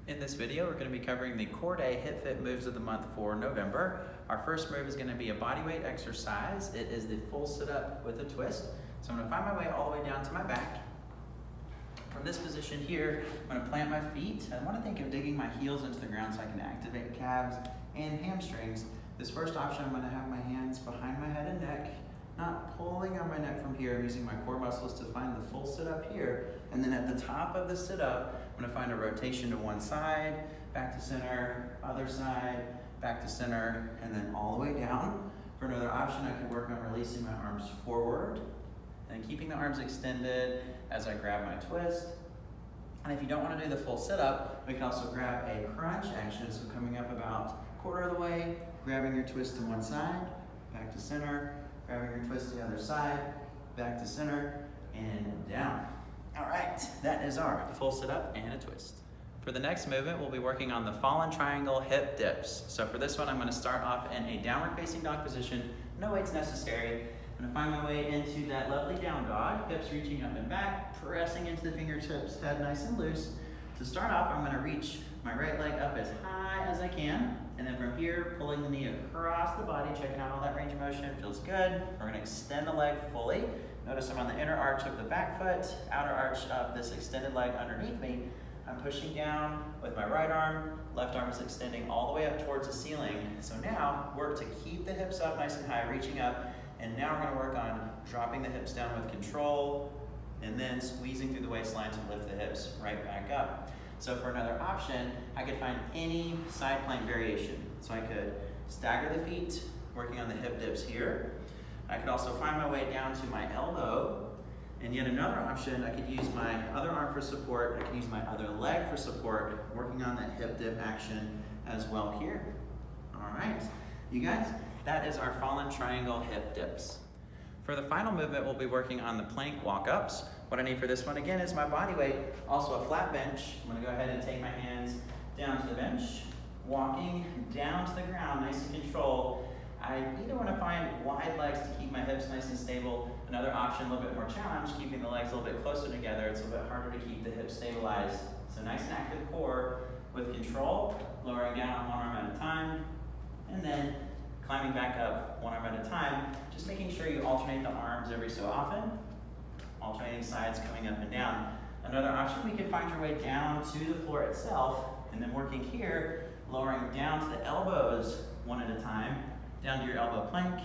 In this video, we're going to be covering the core day HIIPfit moves of the month for November. Our first move is going to be a bodyweight exercise. It is the full sit-up with a twist. So I'm going to find my way all the way down to my back. From this position here, I'm going to plant my feet. I want to think of digging my heels into the ground so I can activate calves and hamstrings. This first option, I'm going to have my hands behind my head and neck, not pulling on my neck from here. I'm using my core muscles to find the full sit-up here. And then at the top of the sit-up, I'm going to find a rotation to one side, back to center, other side, back to center, and then all the way down. For another option, I can work on releasing my arms forward and keeping the arms extended as I grab my twist. And if you don't want to do the full sit-up, we can also grab a crunch action. So coming up about a quarter of the way, grabbing your twist to one side, back to center, grabbing your twist to the other side, back to center, and down. All right, that is our full sit-up and a twist. For the next movement, we'll be working on the fallen triangle hip dips. So for this one, I'm going to start off in a downward facing dog position. No weights necessary. I'm going to find my way into that lovely down dog, hips reaching up and back, pressing into the fingertips, head nice and loose. To start off, I'm going to reach my right leg up as high as I can, and then from here, pulling the knee across the body, checking out all that range of motion, feels good. We're going to extend the leg fully. Notice I'm on the inner arch of the back foot, outer arch of this extended leg underneath me. I'm pushing down with my right arm, left arm is extending all the way up towards the ceiling. So now, work to keep the hips up nice and high, reaching up, and now we're going to work on dropping the hips down with control, and then squeezing through the waistline to lift the hips right back up. So for another option, I could find any side plank variation. So I could stagger the feet, working on the hip dips here. I could also find my way down to my elbow. And yet another option, I could use my other arm for support. I could use my other leg for support, working on that hip dip action as well here. All right, you guys, that is our fallen triangle hip dips. For the final movement, we'll be working on the plank walk-ups. What I need for this one, again, is my body weight, also a flat bench. I'm gonna go ahead and take my hands down to the bench, walking down to the ground, nice and controlled. I either want to find wide legs to keep my hips nice and stable. Another option, a little bit more challenged, keeping the legs a little bit closer together. It's a little bit harder to keep the hips stabilized. So nice and active core with control, lowering down one arm at a time, and then climbing back up one arm at a time. Just making sure you alternate the arms every so often, alternating sides coming up and down. Another option, we can find your way down to the floor itself, and then working here, lowering down to the elbows one at a time, down to your elbow plank,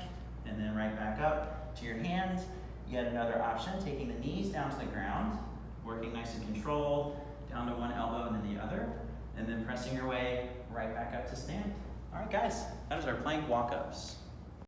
and then right back up to your hands. Yet another option, taking the knees down to the ground, working nice and controlled, down to one elbow and then the other, and then pressing your way right back up to stand. All right, guys, that is our plank walk-ups.